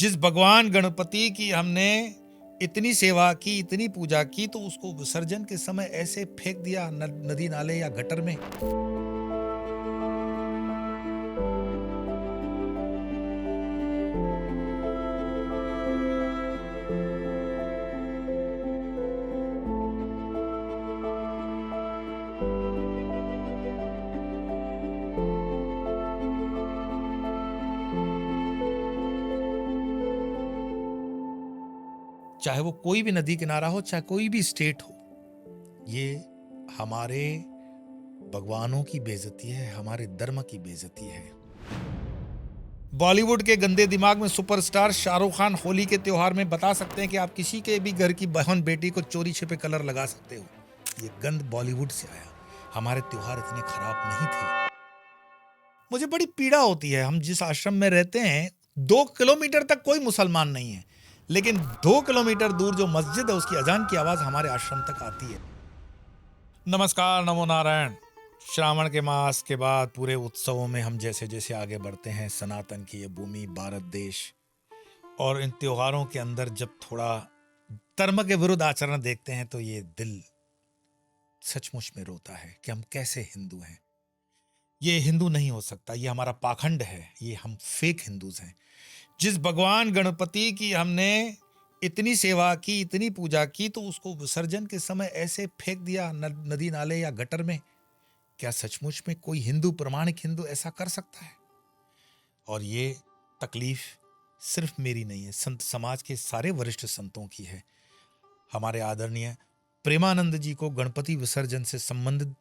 जिस भगवान गणपति की हमने इतनी सेवा की, इतनी पूजा की, तो उसको विसर्जन के समय ऐसे फेंक दिया नदी नाले या गटर में। चाहे वो कोई भी नदी किनारा हो, चाहे कोई भी स्टेट हो, ये हमारे भगवानों की बेइज्जती है, हमारे धर्म की बेइज्जती है। बॉलीवुड के गंदे दिमाग में सुपरस्टार शाहरुख खान होली के त्योहार में बता सकते हैं कि आप किसी के भी घर की बहन बेटी को चोरी छिपे कलर लगा सकते हो। ये गंद बॉलीवुड से आया। हमारे त्योहार इतने खराब नहीं थे। मुझे बड़ी पीड़ा होती है, हम जिस आश्रम में रहते हैं 2 किलोमीटर तक कोई मुसलमान नहीं है, लेकिन 2 किलोमीटर दूर जो मस्जिद है उसकी अजान की आवाज हमारे आश्रम तक आती है। नमस्कार, नमो नारायण। श्रावण के मास के बाद पूरे उत्सवों में हम जैसे जैसे आगे बढ़ते हैं, सनातन की ये भूमि भारत देश, और इन त्योहारों के अंदर जब थोड़ा धर्म के विरुद्ध आचरण देखते हैं तो ये दिल सचमुच में रोता है कि हम कैसे हिंदू हैं। ये हिंदू नहीं हो सकता, ये हमारा पाखंड है, ये हम फेक हिंदूज हैं। जिस भगवान गणपति की हमने इतनी सेवा की, इतनी पूजा की, तो उसको विसर्जन के समय ऐसे फेंक दिया नदी नाले या गटर में। क्या सचमुच में कोई हिंदू, प्रमाणिक हिंदू ऐसा कर सकता है? और ये तकलीफ सिर्फ मेरी नहीं है, संत समाज के सारे वरिष्ठ संतों की है। हमारे आदरणीय प्रेमानंद जी को गणपति विसर्जन से संबंधित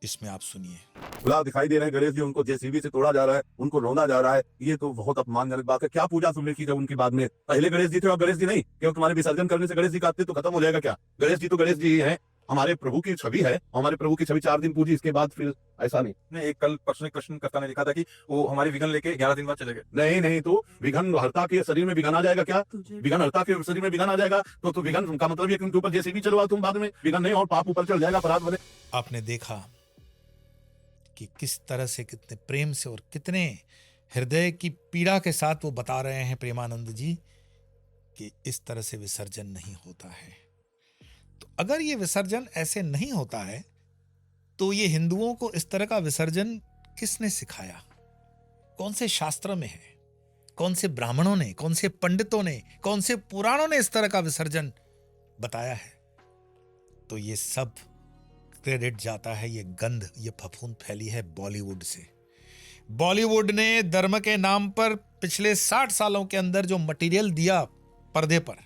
इसमें आप सुनिए। गुलाब दिखाई दे रहे हैं गणेश जी, उनको जेसीबी से तोड़ा जा रहा है, उनको रोना जा रहा है। ये तो बहुत अपमानजनक बात है। क्या पूजा तुमने की जब उनकी बाद में? पहले गणेश जी थे और गणेश जी नहीं? क्यों तुम्हारे विसर्जन करने से गणेश जी का अस्तित्व तो खत्म हो जाएगा क्या? गणेश जी तो गणेश जी ही है, हमारे प्रभु की छवि है। हमारे प्रभु की छवि 4 दिन पूजी, इसके बाद फिर ऐसा नहीं। ने एक कल परसों एक प्रश्नकर्ता ने लिखा था कि वो हमारे विघ्न लेके 11 दिन बाद चले गए। नहीं नहीं, तो विघ्न हर्ता के शरीर में विघ्न आ जाएगा क्या? विघ्न हर्ता के शरीर में विघ्न आ जाएगा तो विघ्न का मतलब ये कि उनके ऊपर जेसीबी चलवा तुम बाद में, विघ्न नहीं और पाप ऊपर चढ़ जाएगा, अपराध बने। आपने देखा कि किस तरह से, कितने प्रेम से और कितने हृदय की पीड़ा के साथ वो बता रहे हैं प्रेमानंद जी कि इस तरह से विसर्जन नहीं होता है। तो अगर ये विसर्जन ऐसे नहीं होता है तो ये हिंदुओं को इस तरह का विसर्जन किसने सिखाया? कौन से शास्त्र में है? कौन से ब्राह्मणों ने, कौन से पंडितों ने, कौन से पुराणों ने इस तरह का विसर्जन बताया है? तो ये सब क्रेडिट जाता है, ये गंध, ये फफूंद फैली है बॉलीवुड से। बॉलीवुड ने धर्म के नाम पर पिछले 60 सालों के अंदर जो मटेरियल दिया पर्दे पर,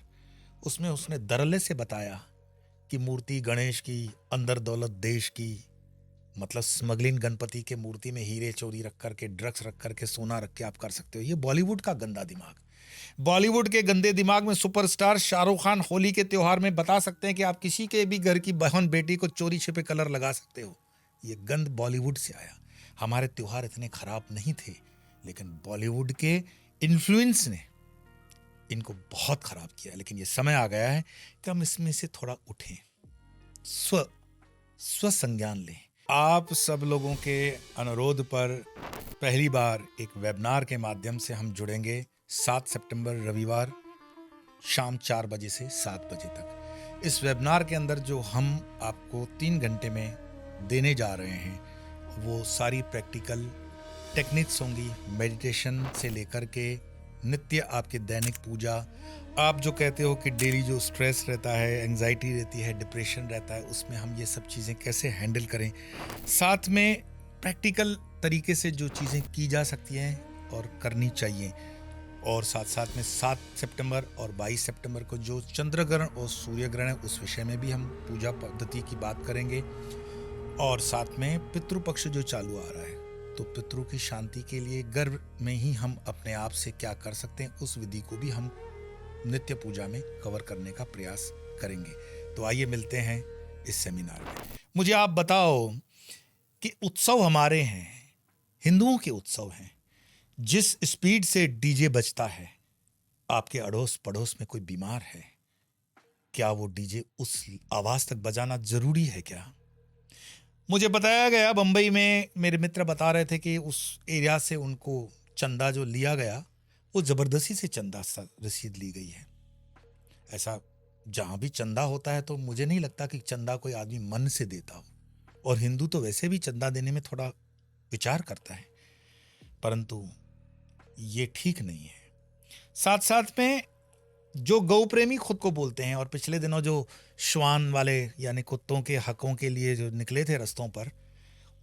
उसमें उसने धड़ल्ले से बताया कि मूर्ति गणेश की, अंदर दौलत देश की, मतलब स्मगलिंग गणपति के मूर्ति में हीरे चोरी रख करके, ड्रग्स रख करके, सोना रख के आप कर सकते हो। ये बॉलीवुड का गंदा दिमाग। बॉलीवुड के गंदे दिमाग में सुपरस्टार शाहरुख खान होली के त्योहार में बता सकते हैं कि आप किसी के भी घर की बहन बेटी को चोरी छिपे कलर लगा सकते हो। ये गंद बॉलीवुड से आया। हमारे त्योहार इतने खराब नहीं थे, लेकिन बॉलीवुड के इन्फ्लुएंस ने इनको बहुत खराब किया। लेकिन ये समय आ गया है कि हम इसमें से थोड़ा उठें, स्व संज्ञान लें। आप सब लोगों के अनुरोध पर पहली बार एक वेबिनार के माध्यम से हम जुड़ेंगे 7 सितंबर रविवार शाम 4 बजे से 7 बजे तक। इस वेबिनार के अंदर जो हम आपको 3 घंटे में देने जा रहे हैं वो सारी प्रैक्टिकल टेक्निक्स होंगी, मेडिटेशन से लेकर के नित्य आपकी दैनिक पूजा। आप जो कहते हो कि डेली जो स्ट्रेस रहता है, एंजाइटी रहती है, डिप्रेशन रहता है, उसमें हम ये सब चीज़ें कैसे हैंडल करें, साथ में प्रैक्टिकल तरीके से जो चीज़ें की जा सकती हैं और करनी चाहिए। और साथ साथ में 7 सितंबर और 22 सितंबर को जो चंद्र ग्रहण और सूर्य ग्रहण है उस विषय में भी हम पूजा पद्धति की बात करेंगे। और साथ में पितृपक्ष जो चालू आ रहा है, तो पितरों की शांति के लिए गर्भ में ही हम अपने आप से क्या कर सकते हैं, उस विधि को भी हम नित्य पूजा में कवर करने का प्रयास करेंगे। तो आइए मिलते हैं इस सेमिनार में। मुझे आप बताओ कि उत्सव हमारे हैं, हिंदुओं के उत्सव हैं। जिस स्पीड से डीजे बजता है, आपके अड़ोस पड़ोस में कोई बीमार है, क्या वो डीजे उस आवाज तक बजाना जरूरी है क्या? मुझे बताया गया, बंबई में मेरे मित्र बता रहे थे कि उस एरिया से उनको चंदा जो लिया गया वो जबरदस्ती से चंदा रसीद ली गई है। ऐसा जहां भी चंदा होता है तो मुझे नहीं लगता कि चंदा कोई आदमी मन से देता हो, और हिंदू तो वैसे भी चंदा देने में थोड़ा विचार करता है, परंतु ये ठीक नहीं है। साथ साथ में जो गौ प्रेमी खुद को बोलते हैं, और पिछले दिनों जो श्वान वाले यानी कुत्तों के हकों के लिए जो निकले थे रस्तों पर,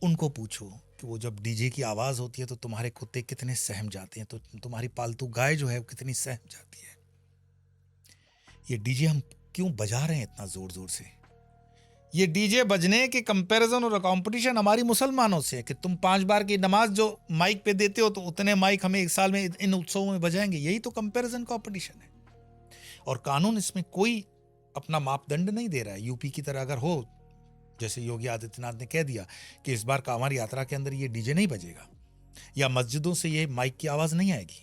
उनको पूछो कि वो जब डीजे की आवाज होती है तो तुम्हारे कुत्ते कितने सहम जाते हैं, तो तुम्हारी पालतू गाय जो है वो कितनी सहम जाती है। ये डीजे हम क्यों बजा रहे हैं इतना जोर जोर से? ये डीजे बजने के कंपैरिजन और कंपटीशन हमारी मुसलमानों से है कि तुम 5 बार की नमाज जो माइक पे देते हो तो उतने माइक हमें एक साल में इन उत्सवों में बजाएंगे। यही तो कंपैरिजन कंपटीशन है। और कानून इसमें कोई अपना मापदंड नहीं दे रहा है। यूपी की तरह अगर हो, जैसे योगी आदित्यनाथ ने कह दिया कि इस बार कांवड़ यात्रा के अंदर ये डीजे नहीं बजेगा, या मस्जिदों से ये माइक की आवाज नहीं आएगी,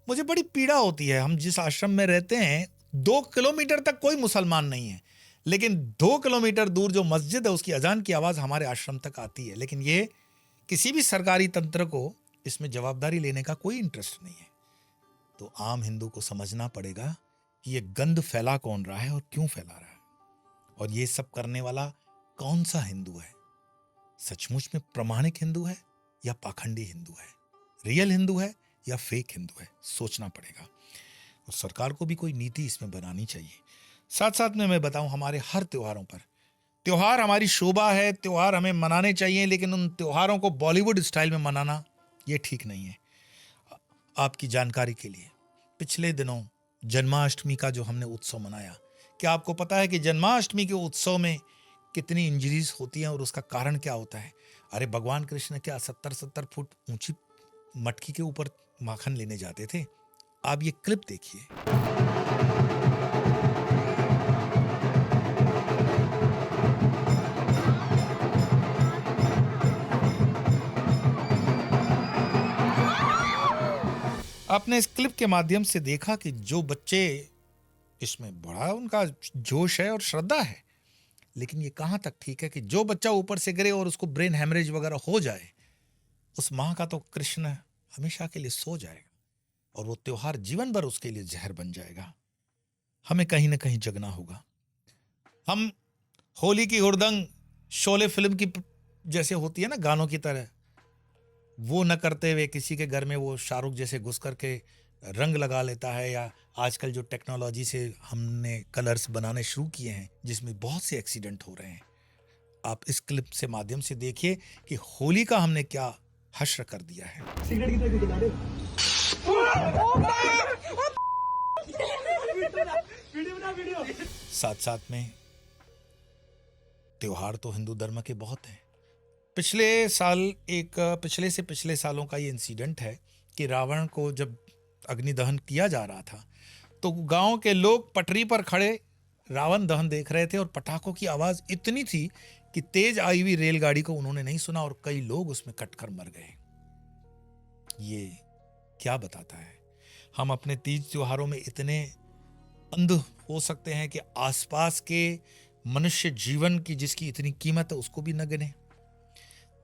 मुझे बड़ी पीड़ा होती है। हम जिस आश्रम में रहते हैं 2 किलोमीटर तक कोई मुसलमान नहीं है, लेकिन 2 किलोमीटर दूर जो मस्जिद है उसकी अजान की आवाज हमारे आश्रम तक आती है। लेकिन ये किसी भी सरकारी तंत्र को इसमें जवाबदारी लेने का कोई इंटरेस्ट नहीं है। तो आम हिंदू को समझना पड़ेगा कि ये गंद फैला कौन रहा है और क्यों फैला रहा है, और ये सब करने वाला कौन सा हिंदू है? सचमुच में प्रामाणिक हिंदू है या पाखंडी हिंदू है? रियल हिंदू है या फेक हिंदू है? सोचना पड़ेगा, और सरकार को भी कोई नीति इसमें बनानी चाहिए। साथ साथ में मैं बताऊं, हमारे हर त्योहारों पर, त्योहार हमारी शोभा है, त्योहार हमें मनाने चाहिए, लेकिन उन त्योहारों को बॉलीवुड स्टाइल में मनाना ये ठीक नहीं है। आपकी जानकारी के लिए, पिछले दिनों जन्माष्टमी का जो हमने उत्सव मनाया, क्या आपको पता है कि जन्माष्टमी के उत्सव में कितनी इंजरीज होती हैं और उसका कारण क्या होता है? अरे भगवान कृष्ण क्या 70-70 फुट ऊंची मटकी के ऊपर माखन लेने जाते थे? आप ये क्लिप देखिए। आपने इस क्लिप के माध्यम से देखा कि जो बच्चे, इसमें बड़ा उनका जोश है और श्रद्धा है, लेकिन ये कहां तक ठीक है कि जो बच्चा ऊपर से गिरे और उसको ब्रेन हेमरेज वगैरह हो जाए, उस मां का तो कृष्ण हमेशा के लिए सो जाएगा, और वो त्योहार जीवन भर उसके लिए जहर बन जाएगा। हमें कहीं ना कहीं जगना होगा। हम होली की हुड़दंग शोले फिल्म की जैसे होती है ना, गानों की तरह, वो न करते हुए किसी के घर में वो शाहरुख जैसे घुस करके रंग लगा लेता है, या आजकल जो टेक्नोलॉजी से हमने कलर्स बनाने शुरू किए हैं जिसमें बहुत से एक्सीडेंट हो रहे हैं। आप इस क्लिप से माध्यम से देखिए कि होली का हमने क्या हश्र कर दिया है। साथ साथ में त्योहार तो हिंदू धर्म के बहुत हैं। पिछले से पिछले सालों का ये इंसिडेंट है कि रावण को जब अग्निदहन किया जा रहा था तो गांव के लोग पटरी पर खड़े रावण दहन देख रहे थे, और पटाखों की आवाज इतनी थी कि तेज आई हुई रेलगाड़ी को उन्होंने नहीं सुना, और कई लोग उसमें कटकर मर गए। ये क्या बताता है? हम अपने तीज त्योहारों में इतने अंध हो सकते हैं कि आसपास के मनुष्य जीवन की जिसकी इतनी कीमत है उसको भी न गिने।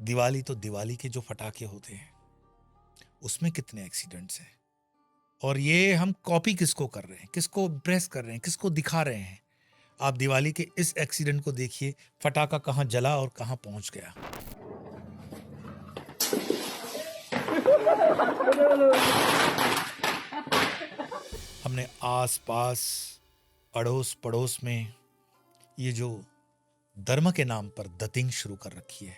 दिवाली तो दिवाली के जो फटाके होते हैं उसमें कितने एक्सीडेंट्स हैं, और ये हम कॉपी किसको कर रहे हैं, किसको इम्प्रेस कर रहे हैं, किसको दिखा रहे हैं? आप दिवाली के इस एक्सीडेंट को देखिए, फटाका कहां जला और कहां पहुंच गया। हमने आस पास अड़ोस पड़ोस में ये जो धर्म के नाम पर दतिंग शुरू कर रखी है,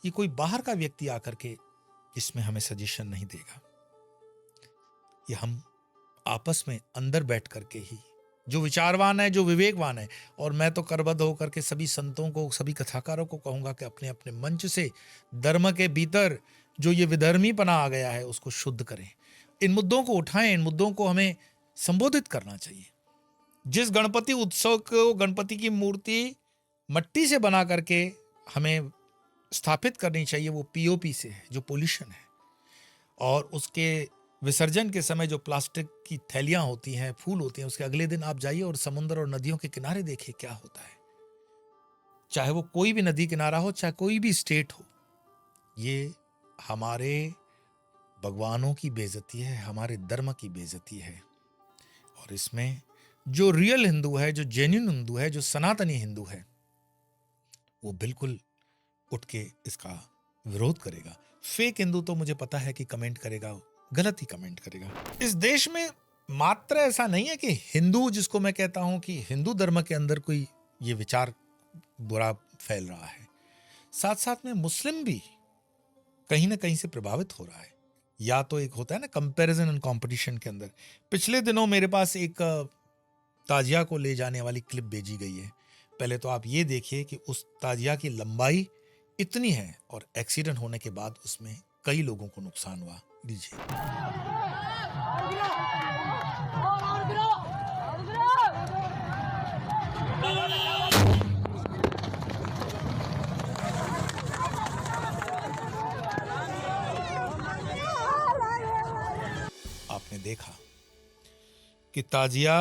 ये कोई बाहर का व्यक्ति आकर के इसमें हमें सजेशन नहीं देगा। ये हम आपस में अंदर बैठ करके ही, जो विचारवान है, जो विवेकवान है, और मैं तो करबद्ध होकर के सभी संतों को, सभी कथाकारों को कहूंगा कि अपने अपने मंच से धर्म के भीतर जो ये विधर्मीपना आ गया है उसको शुद्ध करें, इन मुद्दों को उठाएं, इन मुद्दों को हमें संबोधित करना चाहिए। जिस गणपति उत्सव को, गणपति की मूर्ति मट्टी से बना करके हमें स्थापित करनी चाहिए, वो पीओपी से है, जो पोल्यूशन है, और उसके विसर्जन के समय जो प्लास्टिक की थैलियां होती हैं, फूल होती हैं, उसके अगले दिन आप जाइए और समुद्र और नदियों के किनारे देखिए क्या होता है। चाहे वो कोई भी नदी किनारा हो, चाहे कोई भी स्टेट हो, ये हमारे भगवानों की बेइज्जती है, हमारे धर्म की बेइज्जती है। और इसमें जो रियल हिंदू है, जो जेन्युइन हिंदू है, जो सनातनी हिंदू है, वो बिल्कुल उठ के इसका विरोध करेगा। फेक हिंदू तो मुझे पता है कि कमेंट करेगा, गलत ही कमेंट करेगा। इस देश में मात्र ऐसा नहीं है कि हिंदू, जिसको मैं कहता हूं कि हिंदू धर्म के अंदर कोई ये विचार बुरा फैल रहा है, साथ साथ में मुस्लिम भी कहीं ना कहीं से प्रभावित हो रहा है। या तो एक होता है ना कंपैरिजन एंड कंपटीशन के अंदर। पिछले दिनों मेरे पास एक ताजिया को ले जाने वाली क्लिप भेजी गई है। पहले तो आप ये देखिए कि उस ताजिया की लंबाई इतनी है और एक्सीडेंट होने के बाद उसमें कई लोगों को नुकसान हुआ। लीजिए। आपने देखा कि ताजिया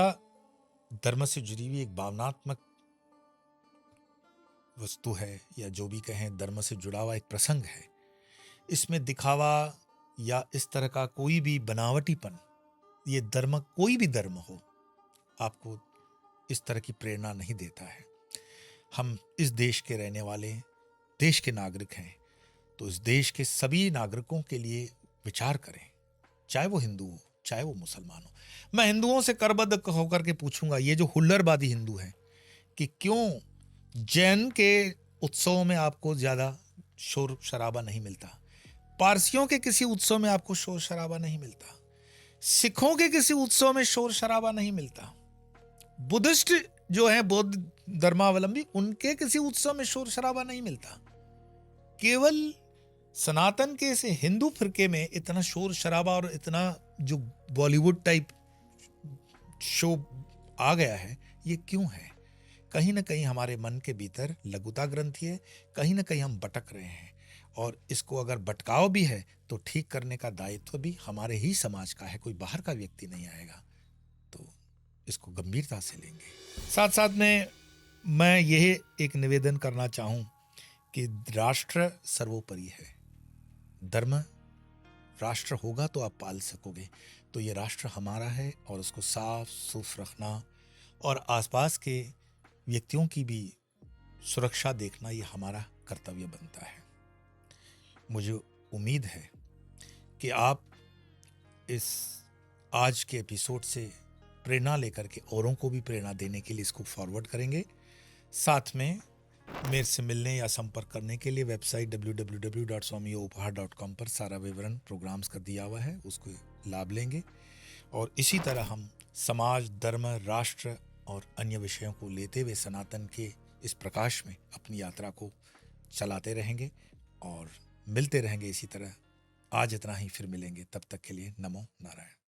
धर्म से जुड़ी हुई एक भावनात्मक वस्तु है, या जो भी कहें धर्म से जुड़ा हुआ एक प्रसंग है। इसमें दिखावा या इस तरह का कोई भी बनावटीपन, ये धर्म, कोई भी धर्म हो, आपको इस तरह की प्रेरणा नहीं देता है। हम इस देश के रहने वाले, देश के नागरिक हैं, तो इस देश के सभी नागरिकों के लिए विचार करें, चाहे वो हिंदू हो, चाहे वो मुसलमान हो। मैं हिंदुओं से करबद्ध होकर के पूछूंगा, ये जो हुल्लड़बादी हिंदू हैं, कि क्यों जैन के उत्सवों में आपको ज्यादा शोर शराबा नहीं मिलता, पारसियों के किसी उत्सव में आपको शोर शराबा नहीं मिलता, सिखों के किसी उत्सव में शोर शराबा नहीं मिलता, बुद्धिस्ट जो है, बौद्ध धर्मावलंबी, उनके किसी उत्सव में शोर शराबा नहीं मिलता। केवल सनातन के इस हिंदू फिरके में इतना शोर शराबा और इतना जो बॉलीवुड टाइप शो आ गया है, ये क्यों है? कहीं ना कहीं हमारे मन के भीतर लघुता ग्रंथि है, कहीं ना कहीं हम भटक रहे हैं, और इसको अगर भटकाव भी है तो ठीक करने का दायित्व भी हमारे ही समाज का है, कोई बाहर का व्यक्ति नहीं आएगा। तो इसको गंभीरता से लेंगे। साथ साथ में मैं यह एक निवेदन करना चाहूं कि राष्ट्र सर्वोपरि है। धर्म राष्ट्र होगा तो आप पाल सकोगे, तो ये राष्ट्र हमारा है और उसको साफ सुफ रखना और आसपास के व्यक्तियों की भी सुरक्षा देखना, ये हमारा कर्तव्य बनता है। मुझे उम्मीद है कि आप इस आज के एपिसोड से प्रेरणा लेकर के औरों को भी प्रेरणा देने के लिए इसको फॉरवर्ड करेंगे। साथ में मेरे से मिलने या संपर्क करने के लिए वेबसाइट www.swamiyoupahar.com पर सारा विवरण प्रोग्राम्स का दिया हुआ है, उसको लाभ लेंगे। और इसी तरह हम समाज, धर्म, राष्ट्र और अन्य विषयों को लेते हुए सनातन के इस प्रकाश में अपनी यात्रा को चलाते रहेंगे और मिलते रहेंगे इसी तरह। आज इतना ही, फिर मिलेंगे, तब तक के लिए नमो नारायण।